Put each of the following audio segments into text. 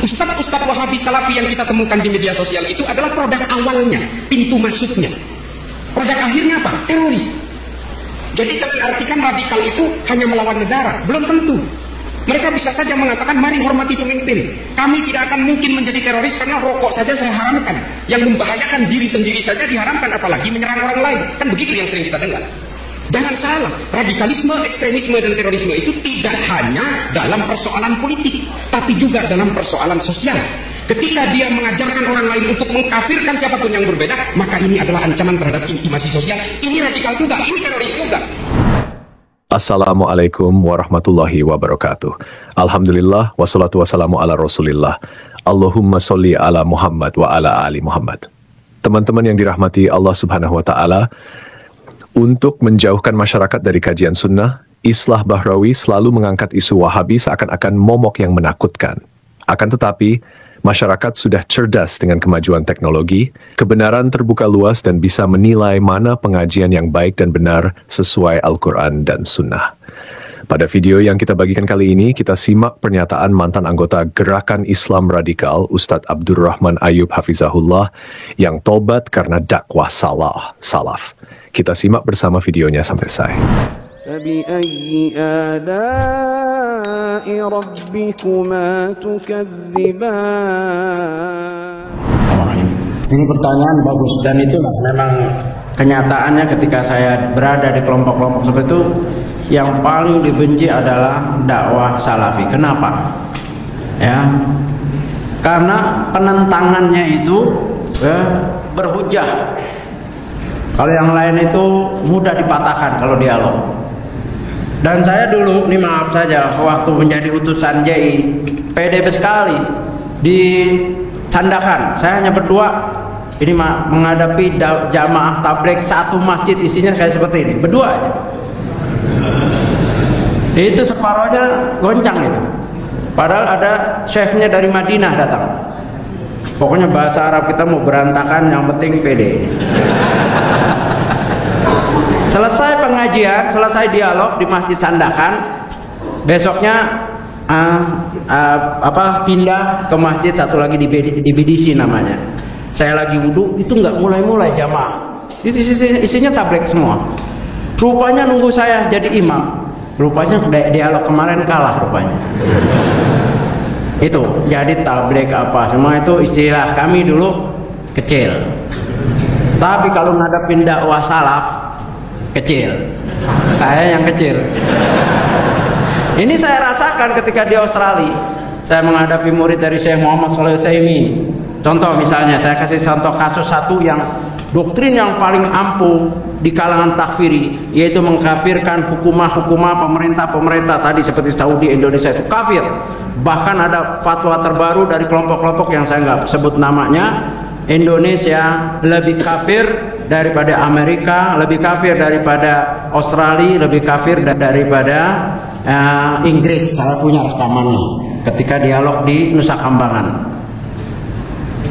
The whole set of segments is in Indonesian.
Ustadz Wahabi Salafi yang kita temukan di media sosial itu adalah produk awalnya, pintu masuknya. Produk akhirnya apa? Teroris. Jadi jangan artikan radikal itu hanya melawan negara, belum tentu. Mereka bisa saja mengatakan, mari hormati pemimpin. Kami tidak akan mungkin menjadi teroris karena rokok saja saya haramkan. Yang membahayakan diri sendiri saja diharamkan, apalagi menyerang orang lain. Kan begitu yang sering kita dengar. Jangan salah, radikalisme, ekstremisme, dan terorisme itu tidak hanya dalam persoalan politik, tapi juga dalam persoalan sosial. Ketika dia mengajarkan orang lain untuk mengkafirkan siapapun yang berbeda, maka ini adalah ancaman terhadap intimasi sosial. Ini radikal juga, ini teroris juga. Assalamualaikum warahmatullahi wabarakatuh. Alhamdulillah, wassalatu wassalamu ala rasulillah. Allahumma sholli ala Muhammad wa ala ali Muhammad. Teman-teman yang dirahmati Allah subhanahu wa ta'ala, untuk menjauhkan masyarakat dari kajian sunnah, Islah Bahrawi selalu mengangkat isu Wahabi seakan-akan momok yang menakutkan. Akan tetapi, masyarakat sudah cerdas dengan kemajuan teknologi, kebenaran terbuka luas dan bisa menilai mana pengajian yang baik dan benar sesuai Al-Quran dan Sunnah. Pada video yang kita bagikan kali ini, kita simak pernyataan mantan anggota Gerakan Islam Radikal, Ustadz Abdurrahman Ayub Hafizahullah, yang tobat karena dakwah salaf. Kita simak bersama videonya sampai selesai. فبأي آلاء ربكما تكذبان. Ini pertanyaan bagus, dan itulah memang kenyataannya ketika saya berada di kelompok-kelompok seperti itu, yang paling dibenci adalah dakwah salafi. Kenapa? Ya, karena penentangannya itu berhujah. Kalau yang lain itu mudah dipatahkan kalau dialog. Dan saya dulu, ini maaf saja, waktu menjadi utusan JI, PDB sekali dicandakan. Saya hanya berdua, ini menghadapi jamaah tabligh satu masjid isinya kayak seperti ini, berdua aja. Itu separohnya goncang itu. Padahal ada syekhnya dari Madinah datang. Pokoknya bahasa Arab kita mau berantakan, yang penting pede. Selesai pengajian, selesai dialog di Masjid Sandakan, besoknya pindah ke masjid satu lagi di BDC namanya. Saya lagi wudhu, itu nggak mulai jamaah. Itu isinya tabligh semua. Rupanya nunggu saya jadi imam. Rupanya dialog kemarin kalah rupanya. Itu jadi tabligh apa semua itu istilah kami dulu kecil. Tapi kalau ngadepin dakwah salaf kecil, saya yang kecil. Ini saya rasakan ketika di Australia. Saya menghadapi murid dari Syekh Muhammad Shalih Utsaimin. Contoh misalnya, saya kasih contoh kasus satu yang doktrin yang paling ampuh di kalangan takfiri, yaitu mengkafirkan hukumah pemerintah tadi seperti Saudi, Indonesia itu kafir. Bahkan ada fatwa terbaru dari kelompok-kelompok yang saya nggak sebut namanya. Indonesia lebih kafir daripada Amerika, lebih kafir daripada Australia, lebih kafir daripada Inggris. Saya punya rekamannya ketika dialog di Nusa Kambangan.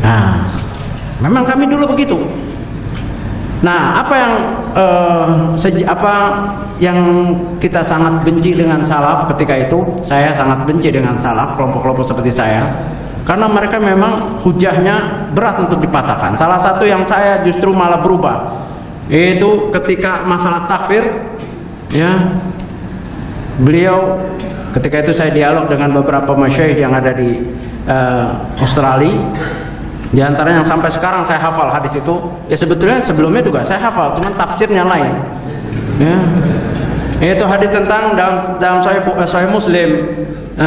Nah, memang kami dulu begitu. Nah, apa yang kita sangat benci dengan salaf ketika itu? Saya sangat benci dengan salaf, kelompok-kelompok seperti saya. Karena mereka memang hujahnya berat untuk dipatahkan. Salah satu yang saya justru malah berubah, yaitu ketika masalah takfir, ya, beliau ketika itu saya dialog dengan beberapa masyayikh yang ada di Australia. Di antara yang sampai sekarang saya hafal hadis itu, ya sebetulnya sebelumnya juga saya hafal, cuma tafsirnya lain. Ya, itu hadis tentang dalam Sahih Muslim,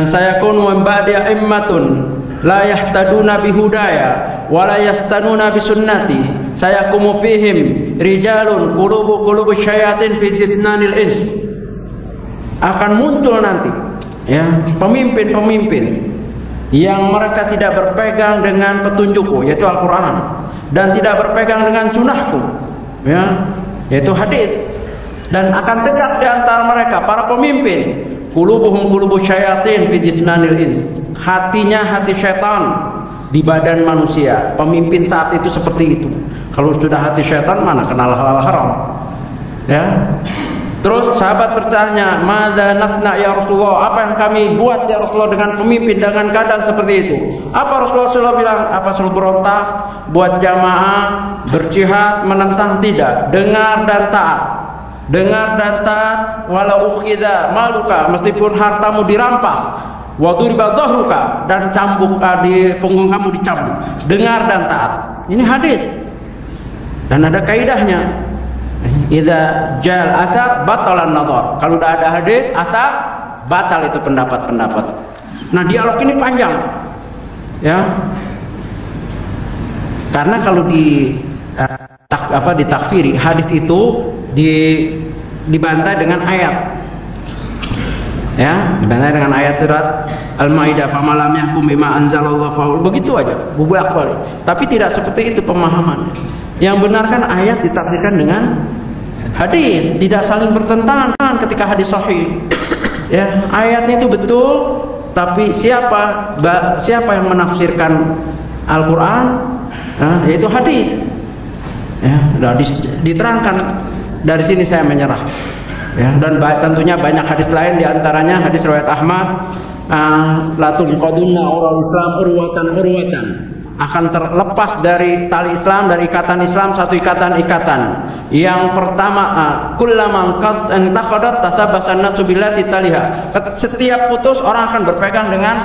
saya kun wa ba'di a'immatun la yahtaduna bihudaya wa la yastanuna bisunnati sayakumu fihim rijalun qulubu syayatin fi jisnanil ins. Akan muncul nanti ya pemimpin yang mereka tidak berpegang dengan petunjukku, yaitu Al-Quran, dan tidak berpegang dengan sunnahku, ya, yaitu hadis. Dan akan tegak di antara mereka para pemimpin, qulubuhum qulubu syayatin fi jisnanil ins. Hatinya hati syaitan di badan manusia. Pemimpin saat itu seperti itu. Kalau sudah hati syaitan, mana kenal halal haram, ya. Terus sahabat bertanya, "Madza nasna ya Rasulullah?" Apa yang kami buat ya Rasulullah dengan pemimpin dengan keadaan seperti itu? Apa Rasulullah bilang? Apa suruh berontak, buat jamaah, berjihad, menentang? Tidak. Dengar dan taat. Dengar dan taat, walau ukhidha maluka, meskipun hartamu dirampas, wa duriba dhahruka, dan cambuk di punggung kamu dicambuk. Dengar dan taat. Ini hadis. Dan ada kaidahnya. Idza jal athar batalan nadhar. Kalau udah ada hadis athar, batal itu pendapat-pendapat. Nah, dialog ini panjang. Ya. Karena kalau ditakfiri, hadis itu dibantai dengan ayat. Ya, dibantai dengan ayat surat Al-Maidah, "Famalam yahkum bima anzalallahu faul." Begitu aja, bolak-balik. Tapi tidak seperti itu pemahamannya. Yang benar kan ayat ditafsirkan dengan hadis, tidak saling bertentangan ketika hadis sahih. Ya, ayatnya itu betul, tapi siapa yang menafsirkan Al-Qur'an? Nah, yaitu hadis. Ya, sudah diterangkan. Dari sini saya menyerah. Ya, dan tentunya banyak hadis lain, diantaranya hadis riwayat Ahmad, la tunqadunna ural Islam urwatan, akan terlepas dari tali Islam, dari ikatan Islam, satu ikatan-ikatan. Yang pertama, kullaman qad intaqadat tasabasan nasu billati taliha. Setiap putus orang akan berpegang dengan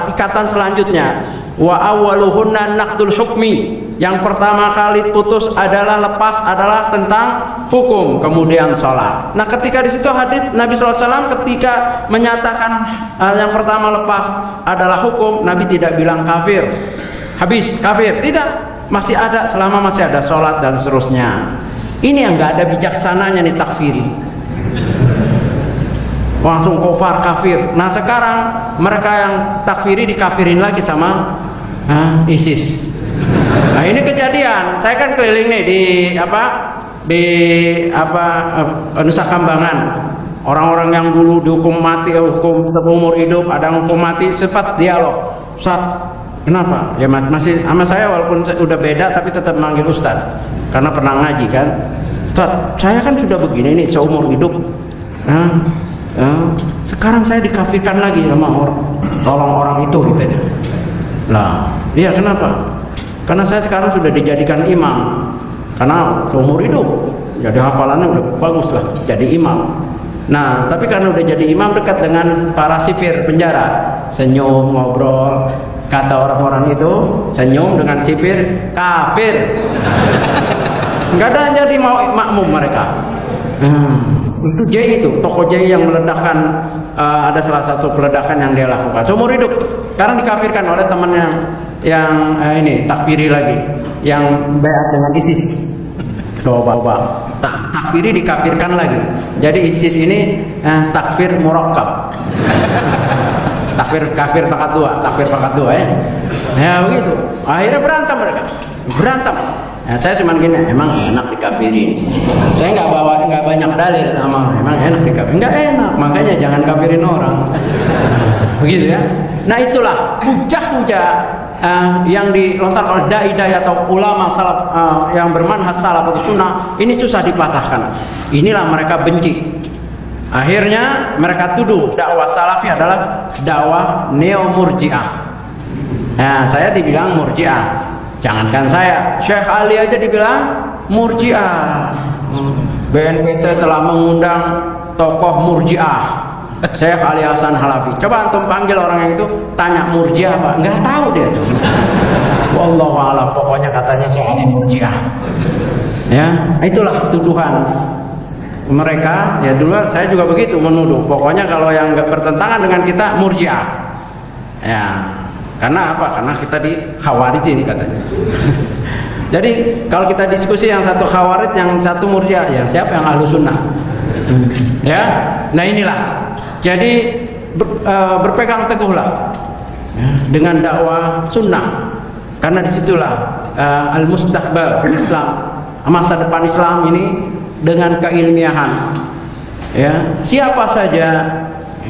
ikatan selanjutnya. Wa awwaluhunna naqdul hukmi. Yang pertama kali putus adalah lepas adalah tentang hukum, kemudian sholat. Nah, ketika di situ hadis Nabi SAW ketika menyatakan yang pertama lepas adalah hukum, Nabi tidak bilang kafir. Habis kafir, tidak, masih ada selama masih ada sholat dan seterusnya. Ini yang nggak ada bijaksananya nih takfiri, langsung kafir kafir. Nah, sekarang mereka yang takfiri dikafirin lagi sama ISIS. Nah, ini kejadian. Saya kan keliling nih di Nusa Kambangan. Orang-orang yang dulu dihukum mati, hukum seumur hidup, ada yang hukum mati, sempat dialog. Ustaz, kenapa? Ya masih sama saya walaupun udah beda tapi tetap manggil Ustaz karena pernah ngaji kan. Ustaz, saya kan sudah begini nih seumur hidup. Sekarang saya dikafirkan lagi sama orang. Tolong orang itu katanya. Lah, iya kenapa? Karena saya sekarang sudah dijadikan imam. Karena seumur hidup jadi hafalannya udah bagus lah jadi imam. Nah, tapi karena udah jadi imam dekat dengan para sipir penjara, senyum, ngobrol. Kata orang-orang itu, senyum dengan sipir, kafir. Nggak ada yang jadi makmum mereka. Itu J itu, tokoh J yang meledakkan, ada salah satu peledakan yang dia lakukan. Seumur hidup, sekarang dikafirkan oleh temannya yang ini takfiri lagi, yang baiat dengan ISIS. Coba takfiri dikafirkan lagi. Jadi ISIS ini takfir murakkab. Kafir pangkat dua ya. Ya begitu. Akhirnya berantem mereka. Nah, saya cuma gini, emang enak dikafirin. Saya nggak banyak dalil sama emang enak dikafirin. Nggak enak, makanya jangan kafirin orang. Begitu ya. Nah, itulah hujah-hujah yang dilontarkan oleh dai-dai atau ulama salaf yang bermanhaj salaf atau sunnah ini susah dipatahkan. Inilah mereka benci. Akhirnya mereka tuduh dakwah salafi adalah dakwah neo-murji'ah. Nah, saya dibilang murji'ah. Jangankan saya, Syekh Ali aja dibilang murji'ah. BNPT telah mengundang tokoh murji'ah, Syekh Ali Hasan Halafi. Coba antum panggil orang yang itu, tanya murji'ah apa? Enggak tahu dia tuh. Wallahu a'lam, pokoknya katanya Syekh Ali murji'ah. Ya, itulah tuduhan mereka. Ya dulu saya juga begitu menuduh. Pokoknya kalau yang nggak bertentangan dengan kita murji'ah. Ya, karena apa? Karena kita di khawarijin katanya. Jadi kalau kita diskusi yang satu khawarij, yang satu murji'ah, ya siapa yang ahlu sunnah? Ya, nah inilah. Jadi berpegang teguhlah dengan dakwah sunnah. Karena disitulah al-mustaqbal fil Islam, masa depan Islam ini dengan keilmiahan. Ya, siapa saja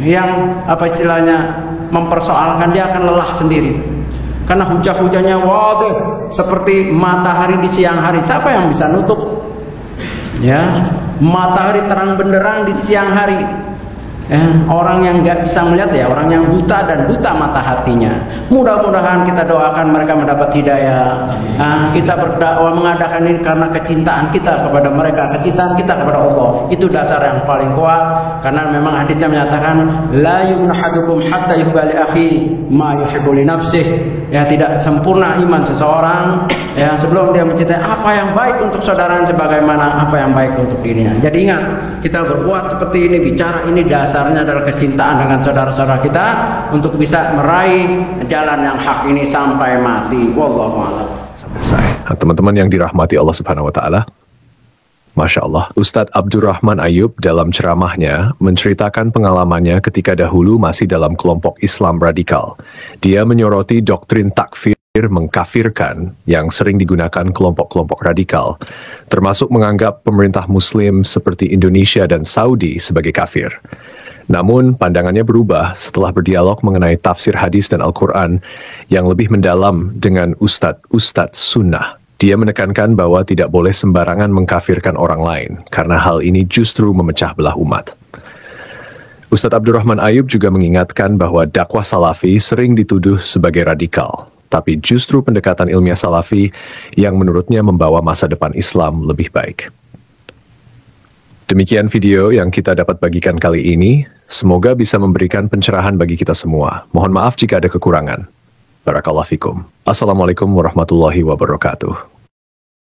yang istilahnya mempersoalkan dia akan lelah sendiri. Karena hujah-hujahnya waduh seperti matahari di siang hari. Siapa yang bisa nutup? Ya, matahari terang benderang di siang hari. Orang yang nggak bisa melihat ya, orang yang buta dan buta mata hatinya. Mudah-mudahan kita doakan mereka mendapat hidayah. Kita berdakwah mengadakan ini karena kecintaan kita kepada mereka, kecintaan kita kepada Allah. Itu dasar yang paling kuat. Karena memang hadisnya menyatakan la yu'minu ahadukum hatta yuhibba li akhi ma yuhibbu li nafsihi. Ya, tidak sempurna iman seseorang ya sebelum dia mencintai apa yang baik untuk saudaranya sebagaimana apa yang baik untuk dirinya. Jadi ingat, kita berbuat seperti ini, bicara ini dasarnya adalah kecintaan dengan saudara-saudara kita untuk bisa meraih jalan yang hak ini sampai mati. Wallahu a'lam. Selesai. Teman-teman yang dirahmati Allah Subhanahu wa taala. Masya Allah, Ustadz Abdurrahman Ayub dalam ceramahnya menceritakan pengalamannya ketika dahulu masih dalam kelompok Islam radikal. Dia menyoroti doktrin takfir mengkafirkan yang sering digunakan kelompok-kelompok radikal, termasuk menganggap pemerintah Muslim seperti Indonesia dan Saudi sebagai kafir. Namun, pandangannya berubah setelah berdialog mengenai tafsir hadis dan Al-Quran yang lebih mendalam dengan Ustadz Sunnah. Dia menekankan bahwa tidak boleh sembarangan mengkafirkan orang lain, karena hal ini justru memecah belah umat. Ustadz Abdurrahman Ayub juga mengingatkan bahwa dakwah salafi sering dituduh sebagai radikal, tapi justru pendekatan ilmiah salafi yang menurutnya membawa masa depan Islam lebih baik. Demikian video yang kita dapat bagikan kali ini. Semoga bisa memberikan pencerahan bagi kita semua. Mohon maaf jika ada kekurangan. Barakallahu fikum. Assalamualaikum warahmatullahi wabarakatuh.